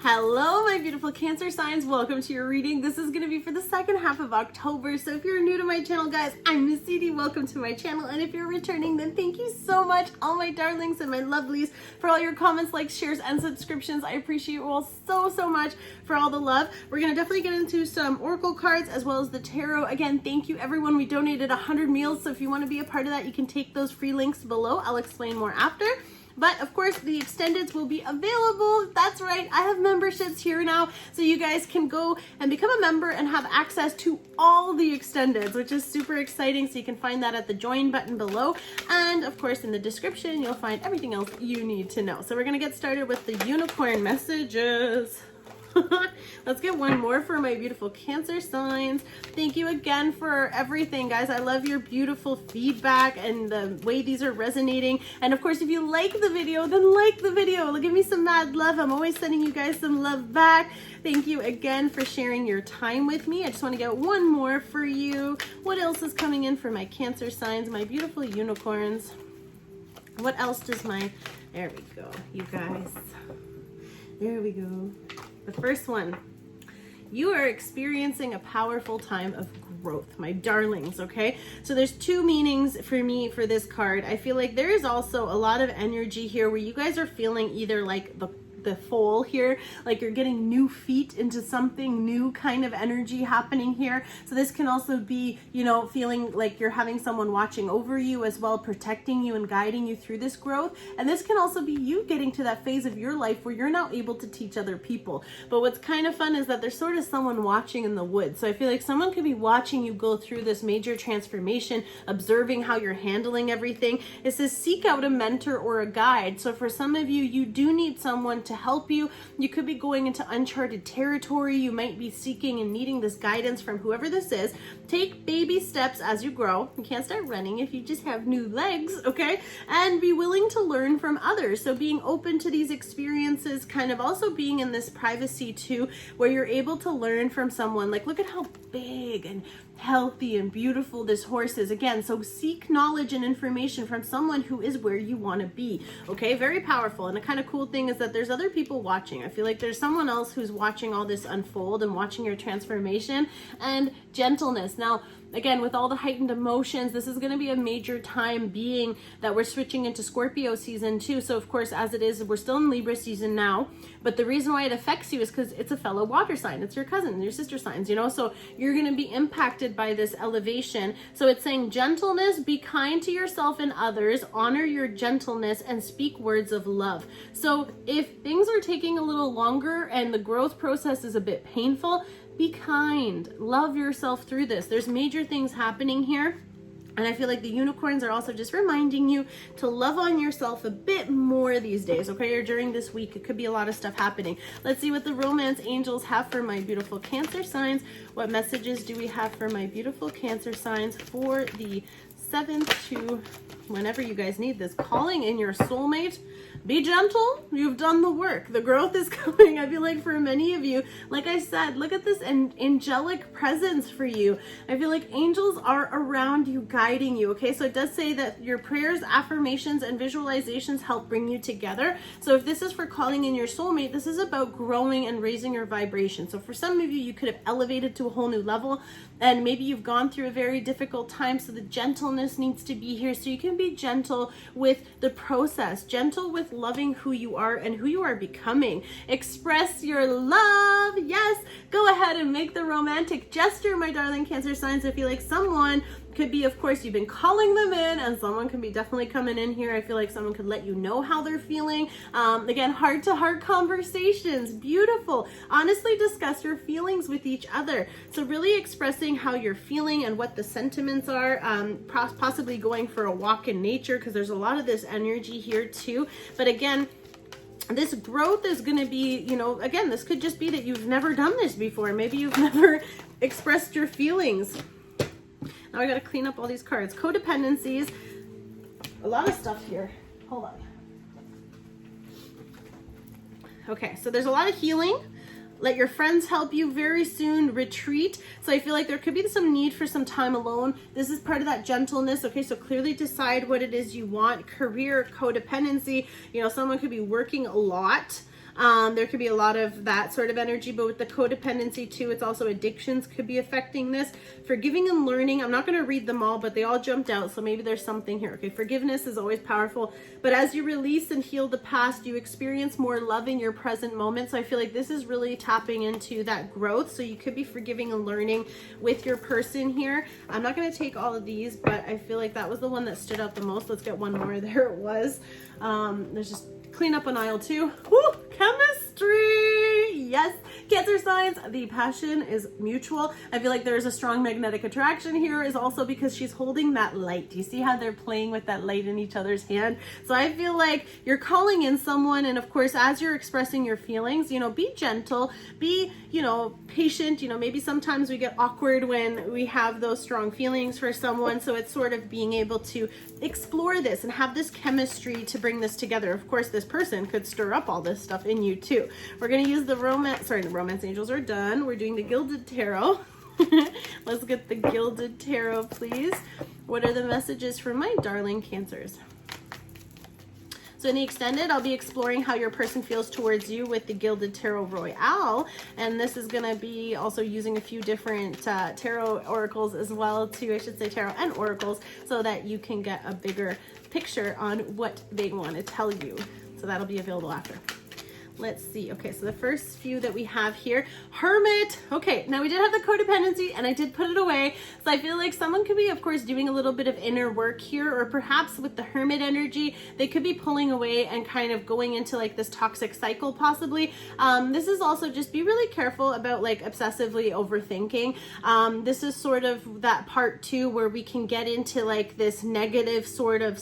Hello, my beautiful Cancer signs. Welcome to your reading. This is going to be for the second half of October. So if you're new to my channel, guys, I'm Miss Edie. Welcome to my channel. And if you're returning, then thank you so much, all my darlings and my lovelies, for all your comments, likes, shares, and subscriptions. I appreciate you all so much for all the love. We're going to definitely get into some oracle cards as well as the tarot. Again, thank you everyone. We donated 100 meals. So if you want to be a part of that, you can take those free links below. I'll explain more after. But of course, the extendeds will be available. That's right, I have memberships here now, so you guys can go and become a member and have access to all the extendeds, which is super exciting. So you can find that at the join button below. And of course, in the description, you'll find everything else you need to know. So we're gonna get started with the unicorn messages. Let's get one more for my beautiful Cancer signs. Thank you again for everything, guys. I love your beautiful feedback and the way these are resonating. And of course, if you like the video, then like the video. Give me some mad love. I'm always sending you guys some love back. Thank you again for sharing your time with me. I just want to get one more for you. What else is coming in for my Cancer signs, my beautiful unicorns? What else does my... There we go, you guys. There we go. The first one, you are experiencing a powerful time of growth, my darlings, okay? So there's two meanings for me for this card. I feel like there is also a lot of energy here where you guys are feeling either like the foal here, like you're getting new feet into something new, kind of energy happening here. So this can also be, you know, feeling like you're having someone watching over you as well, protecting you and guiding you through this growth. And this can also be you getting to that phase of your life where you're now able to teach other people. But what's kind of fun is that there's sort of someone watching in the woods. So I feel like someone could be watching you go through this major transformation, observing how you're handling everything. It says seek out a mentor or a guide. So for some of you, you do need someone to help you. You could be going into uncharted territory. You might be seeking and needing this guidance from whoever this is. Take baby steps as you grow. You can't start running if you just have new legs, okay? And be willing to learn from others. So being open to these experiences, kind of also being in this privacy too, where you're able to learn from someone. Like, look at how big and healthy and beautiful this horse is. Again, so seek knowledge and information from someone who is where you want to be. Okay, very powerful. And the kind of cool thing is that there's other people watching. I feel like there's someone else who's watching all this unfold and watching your transformation. And gentleness. Now, again, with all the heightened emotions, this is going to be a major time, being that we're switching into Scorpio season too. So of course, as it is, we're still in Libra season now, but the reason why it affects you is because it's a fellow water sign. It's your cousin, your sister signs, you know, so you're going to be impacted by this elevation. So it's saying gentleness, be kind to yourself and others, honor your gentleness, and speak words of love. So if things are taking a little longer and the growth process is a bit painful, be kind, love yourself through this. There's major things happening here. And I feel like the unicorns are also just reminding you to love on yourself a bit more these days, okay? Or during this week, it could be a lot of stuff happening. Let's see what the romance angels have for my beautiful Cancer signs. What messages do we have for my beautiful Cancer signs for the 7th to whenever you guys need this? Calling in your soulmate. Be gentle. You've done the work. The growth is coming. I feel like for many of you, like I said, look at this angelic presence for you. I feel like angels are around you, guiding you. Okay, so it does say that your prayers, affirmations, and visualizations help bring you together. So if this is for calling in your soulmate, this is about growing and raising your vibration. So for some of you, you could have elevated to a whole new level, and maybe you've gone through a very difficult time. So the gentleness needs to be here. So you can be gentle with the process, gentle with loving who you are and who you are becoming. Express your love. Yes, go ahead and make the romantic gesture, my darling Cancer signs. I feel like someone could be, of course, you've been calling them in, and someone can be definitely coming in here. I feel like someone could let you know how they're feeling. Again, heart-to-heart conversations, beautiful. Honestly, discuss your feelings with each other. So really expressing how you're feeling and what the sentiments are, possibly going for a walk in nature, because there's a lot of this energy here too. But again, this growth is going to be, you know, again, this could just be that you've never done this before. Maybe you've never expressed your feelings. Now I got to clean up all these cards. Codependencies. A lot of stuff here. Hold on. Okay, so there's a lot of healing. Let your friends help you very soon. Retreat. So I feel like there could be some need for some time alone. This is part of that gentleness. Okay, so clearly decide what it is you want. Career, codependency. You know, someone could be working a lot. There could be a lot of that sort of energy, but with the codependency too, it's also addictions could be affecting this. Forgiving and learning, I'm not going to read them all, but they all jumped out, so maybe there's something here. Okay, forgiveness is always powerful, but as you release and heal the past, you experience more love in your present moment. So I feel like this is really tapping into that growth. So you could be forgiving and learning with your person here. I'm not going to take all of these, but I feel like that was the one that stood out the most. Let's get one more. There it was. There's just clean up on aisle 2. Woo! Chemistry! Yes! Cancer signs, the passion is mutual. I feel like there's a strong magnetic attraction here, is also because she's holding that light. Do you see how they're playing with that light in each other's hand? So I feel like you're calling in someone, and of course, as you're expressing your feelings, be gentle, be, patient. Maybe sometimes we get awkward when we have those strong feelings for someone. So it's sort of being able to explore this and have this chemistry to bring this together. Of course, this person could stir up all this stuff in you too. We're going to use the romance angels are done. We're doing the Gilded Tarot. Let's get the Gilded Tarot, please. What are the messages for my darling Cancers? So in the extended, I'll be exploring how your person feels towards you with the Gilded Tarot Royale. And this is going to be also using a few different tarot oracles as well too. I should say tarot and oracles, so that you can get a bigger picture on what they want to tell you. So that'll be available after. Let's see. Okay, so the first few that we have here, Hermit. Okay, now we did have the codependency and I did put it away. So I feel like someone could be, of course, doing a little bit of inner work here, or perhaps with the Hermit energy, they could be pulling away and kind of going into like this toxic cycle possibly. This is also just be really careful about like obsessively overthinking. This is sort of that part too where we can get into like this negative sort of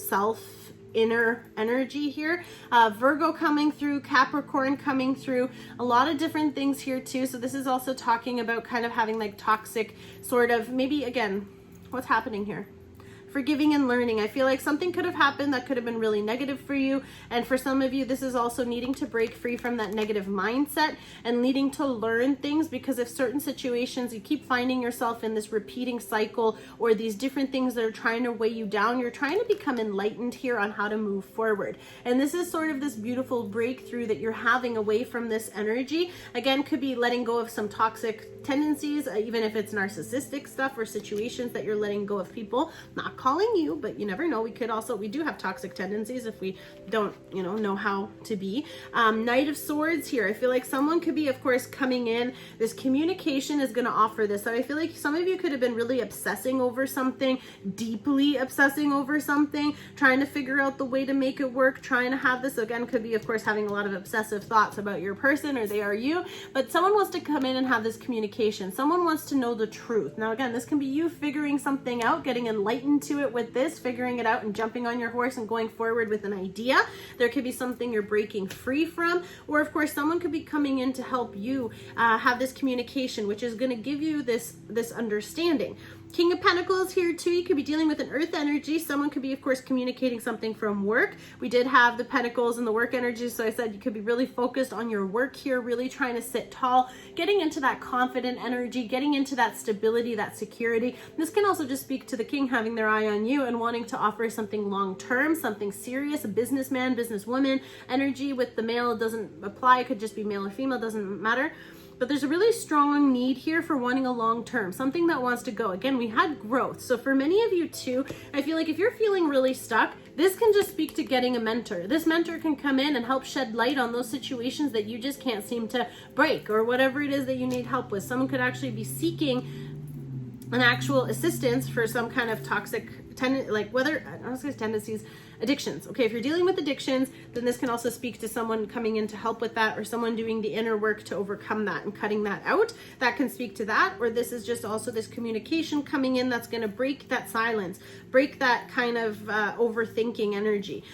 inner energy here. Virgo coming through, Capricorn coming through, a lot of different things here too. So this is also talking about kind of having like toxic sort of, maybe again, what's happening here? Forgiving and learning. I feel like something could have happened that could have been really negative for you. And for some of you, this is also needing to break free from that negative mindset and needing to learn things, because if certain situations, you keep finding yourself in this repeating cycle or these different things that are trying to weigh you down, you're trying to become enlightened here on how to move forward. And this is sort of this beautiful breakthrough that you're having away from this energy. Again, could be letting go of some toxic tendencies, even if it's narcissistic stuff or situations that you're letting go of people. Not calling you, but you never know. We do have toxic tendencies if we don't, know how to be. Knight of Swords here. I feel like someone could be, of course, coming in. This communication is going to offer this. So I feel like some of you could have been really obsessing over something, deeply obsessing over something, trying to figure out the way to make it work, trying to have this, again, could be, of course, having a lot of obsessive thoughts about your person or they are you, but someone wants to come in and have this communication. Someone wants to know the truth. Now, again, this can be you figuring something out, getting enlightened to it with this, figuring it out and jumping on your horse and going forward with an idea. There could be something you're breaking free from, or of course someone could be coming in to help you have this communication, which is going to give you this understanding. King of Pentacles here too. You could be dealing with an earth energy. Someone could be, of course, communicating something from work. We did have the Pentacles and the work energy, so I said you could be really focused on your work here, really trying to sit tall, getting into that confident energy, getting into that stability, that security. This can also just speak to the King having their eye on you and wanting to offer something long-term, something serious, a businessman, businesswoman energy. With the male, it doesn't apply. It could just be male or female, doesn't matter. But there's a really strong need here for wanting a long term, something that wants to go. Again, we had growth. So for many of you too, I feel like if you're feeling really stuck, this can just speak to getting a mentor. This mentor can come in and help shed light on those situations that you just can't seem to break, or whatever it is that you need help with. Someone could actually be seeking an actual assistance for some kind of toxic tendencies, addictions. Okay, if you're dealing with addictions, then this can also speak to someone coming in to help with that, or someone doing the inner work to overcome that and cutting that out. That can speak to that. Or this is just also this communication coming in that's going to break that silence, break that kind of overthinking energy,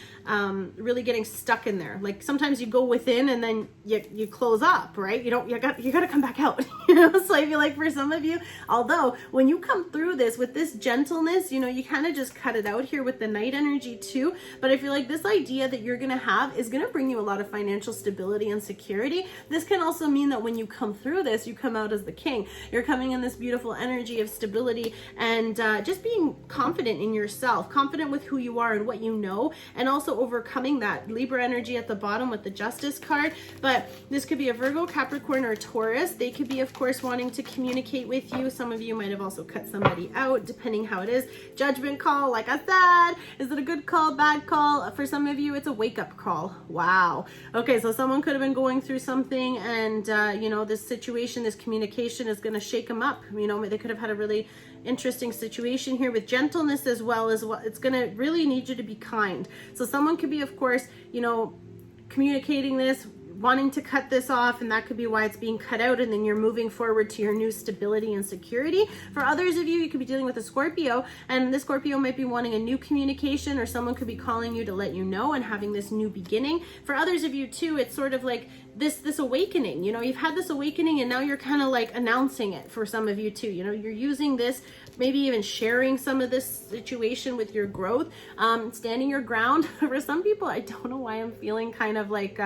really getting stuck in there. Like sometimes you go within and then you close up, right? You got to come back out. So I feel like for some of you, although when you come through this with this gentleness, you kind of of just cut it out here with the Knight energy too. But I feel like this idea that you're going to have is going to bring you a lot of financial stability and security. This can also mean that when you come through this, you come out as the king. You're coming in this beautiful energy of stability and just being confident in yourself, confident with who you are and what you know, and also overcoming that Libra energy at the bottom with the Justice card. But this could be a Virgo, Capricorn, or Taurus. They could be, of course, wanting to communicate with you. Some of you might have also cut somebody out, depending how it is. Judgment call, like I said. Is it a good call, bad call? For some of you, it's a wake-up call. Wow. Okay, so someone could have been going through something, and you know, this situation, this communication is going to shake them up. You know, they could have had a really interesting situation here with gentleness as well. As well, it's going to really need you to be kind. So someone could be, of course, you know, communicating this, wanting to cut this off, and that could be why it's being cut out, and then you're moving forward to your new stability and security. For others of you, you could be dealing with a Scorpio, and the Scorpio might be wanting a new communication, or someone could be calling you to let you know and having this new beginning. For others of you too, it's sort of like this awakening. You know, you've had this awakening and now you're kind of like announcing it. For some of you too, you know, you're using this, maybe even sharing some of this situation with your growth, standing your ground. For some people, I don't know why I'm feeling kind of like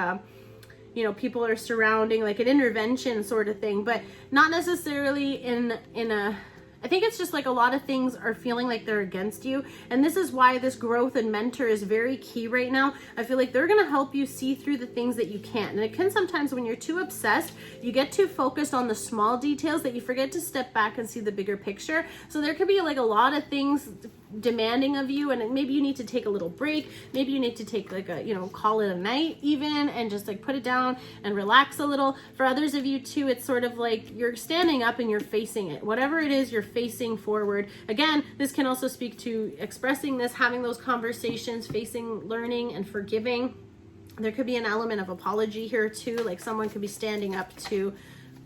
you know, people are surrounding, like an intervention sort of thing, but not necessarily in a, I think it's just like a lot of things are feeling like they're against you. And this is why this growth and mentor is very key right now. I feel like they're going to help you see through the things that you can't. And it can sometimes, when you're too obsessed, you get too focused on the small details that you forget to step back and see the bigger picture. So there could be like a lot of things demanding of you, and maybe you need to take a little break. Maybe you need to take like a, you know, call it a night even, and just like put it down and relax a little. For others of you too, it's sort of like you're standing up and you're facing it. Whatever it is, you're facing forward. Again, this can also speak to expressing this, having those conversations, facing, learning, and forgiving. There could be an element of apology here too, like someone could be standing up to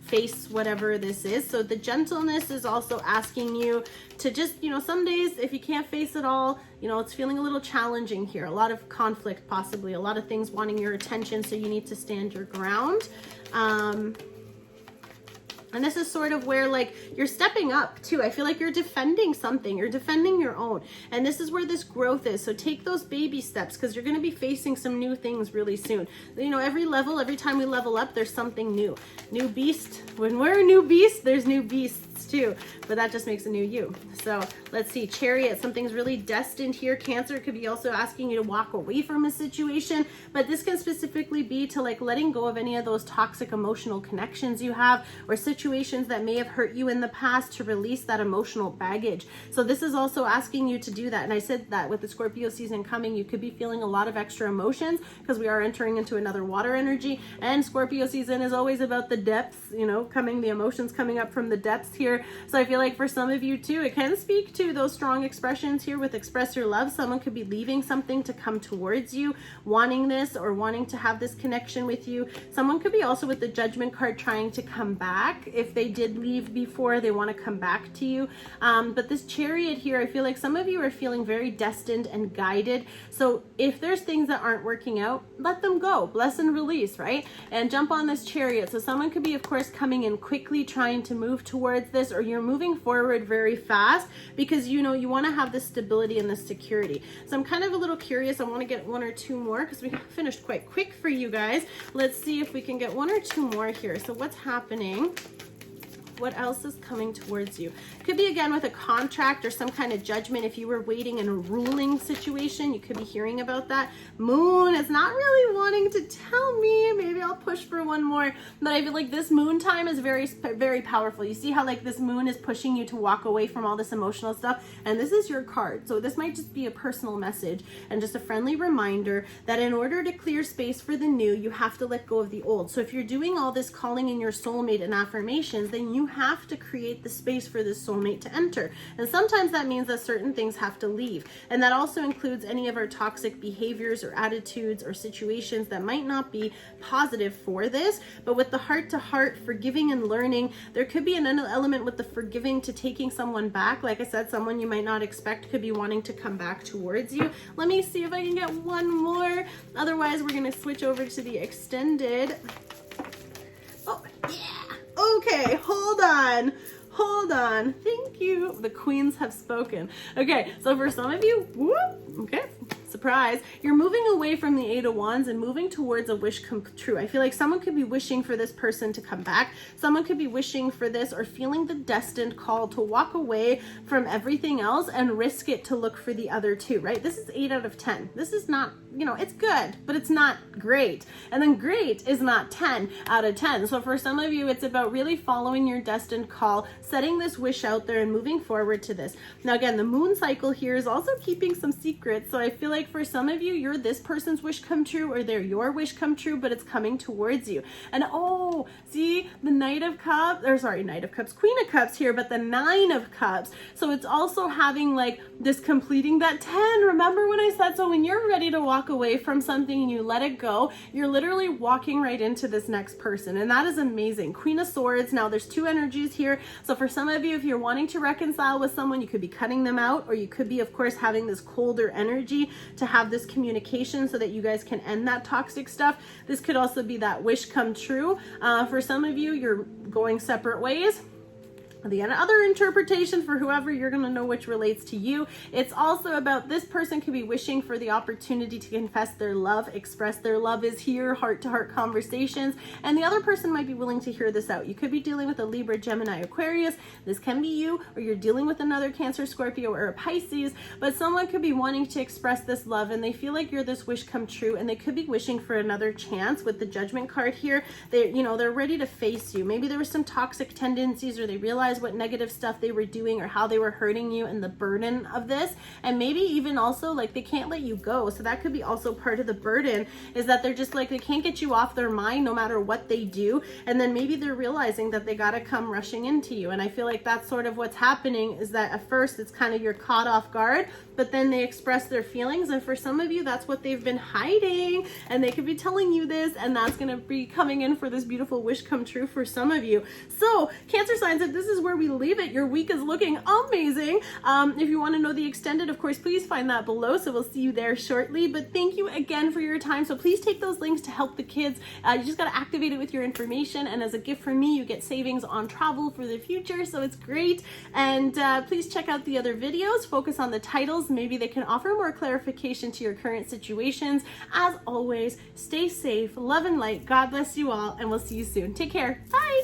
face whatever this is. So the gentleness is also asking you to just, you know, some days if you can't face it all, you know, it's feeling a little challenging here, a lot of conflict, possibly a lot of things wanting your attention, so you need to stand your ground. And this is sort of where like you're stepping up too. I feel like you're defending something, you're defending your own. And this is where this growth is. So take those baby steps, because you're going to be facing some new things really soon. You know, every level, every time we level up, there's something new. New beast. When we're a new beast, there's new beasts too. But that just makes a new you. So let's see, Chariot, something's really destined here. Cancer could be also asking you to walk away from a situation. But this can specifically be to like letting go of any of those toxic emotional connections you have, or situations that may have hurt you in the past, to release that emotional baggage. So this is also asking you to do that. And I said that with the Scorpio season coming, you could be feeling a lot of extra emotions, because we are entering into another water energy, and Scorpio season is always about the depths, you know, the emotions coming up from the depths here. So I feel like for some of you too, it can speak to those strong expressions here with express your love. Someone could be leaving something to come towards you, wanting this or wanting to have this connection with you. Someone could be also with the Judgment card trying to come back. If they did leave before, they want to come back to you. But this Chariot here, I feel like some of you are feeling very destined and guided. So if there's things that aren't working out, let them go. Bless and release, right? And jump on this Chariot. So someone could be, of course, coming in quickly, trying to move towards this, or you're moving forward very fast because you know you want to have this stability and this security. So I'm kind of a little curious. I want to get one or two more because we finished quite quick for you guys. Let's see if we can get one or two more here. So what's happening? What else is coming towards you? Could be again with a contract or some kind of judgment. If you were waiting in a ruling situation, you could be hearing about that. Moon is not really wanting to tell me. Maybe I'll push for one more. But I feel like this moon time is very, very powerful. You see how like this moon is pushing you to walk away from all this emotional stuff. And this is your card. So this might just be a personal message and just a friendly reminder that in order to clear space for the new, you have to let go of the old. So if you're doing all this calling in your soulmate and affirmations, then you have to create the space for this soulmate to enter. And sometimes that means that certain things have to leave. And that also includes any of our toxic behaviors or attitudes or situations that might not be positive for this. But with the heart to heart, forgiving and learning, there could be an element with the forgiving to taking someone back. Like I said, someone you might not expect could be wanting to come back towards you. Let me see if I can get one more. Otherwise, we're going to switch over to the extended. Oh, yeah. Okay, hold hold on. Thank you. The queens have spoken. Okay, so for some of you, whoop, okay, surprise, you're moving away from the Eight of Wands and moving towards a wish come true. I feel like someone could be wishing for this person to come back. Someone could be wishing for this or feeling the destined call to walk away from everything else and risk it to look for the other two, right? This is 8 out of 10. This is not, you know, it's good, but it's not great. And then great is not 10 out of 10. So for some of you, it's about really following your destined call, setting this wish out there and moving forward to this. Now, again, the moon cycle here is also keeping some secrets. So I feel like for some of you, you're this person's wish come true or they're your wish come true, but it's coming towards you. And oh, see the Knight of Cups, or sorry, Knight of Cups, Queen of Cups here, but the 9 of Cups. So it's also having like this completing that 10. Remember when I said, so when you're ready to walk away from something and you let it go, you're literally walking right into this next person. And that is amazing. Queen of Swords. Now there's 2 energies here. So for some of you, if you're wanting to reconcile with someone, you could be cutting them out, or you could be, of course, having this colder energy to have this communication so that you guys can end that toxic stuff. This could also be that wish come true. For some of you, you're going separate ways. The other interpretation for whoever, you're going to know which relates to you. It's also about this person could be wishing for the opportunity to confess their love, express their love is here, heart-to-heart conversations, and the other person might be willing to hear this out. You could be dealing with a Libra, Gemini, Aquarius. This can be you, or you're dealing with another Cancer, Scorpio, or a Pisces, but someone could be wanting to express this love and they feel like you're this wish come true, and they could be wishing for another chance. With the Judgment card here, they're ready to face you. Maybe there were some toxic tendencies, or they realized what negative stuff they were doing or how they were hurting you and the burden of this. And maybe even also like they can't let you go. So that could be also part of the burden, is that they're just like, they can't get you off their mind no matter what they do. And then maybe they're realizing that they got to come rushing into you. And I feel like that's sort of what's happening, is that at first it's kind of you're caught off guard, but then they express their feelings. And for some of you, that's what they've been hiding, and they could be telling you this, and that's going to be coming in for this beautiful wish come true for some of you. So Cancer signs, if this is where we leave it, your week is looking amazing. If you want to know the extended, of course, please find that below. So we'll see you there shortly. But thank you again for your time. So please take those links to help the kids. You just got to activate it with your information. And as a gift from me, you get savings on travel for the future. So it's great. And please check out the other videos. Focus on the titles. Maybe they can offer more clarification to your current situations. As always, stay safe, love and light. God bless you all. And we'll see you soon. Take care. Bye.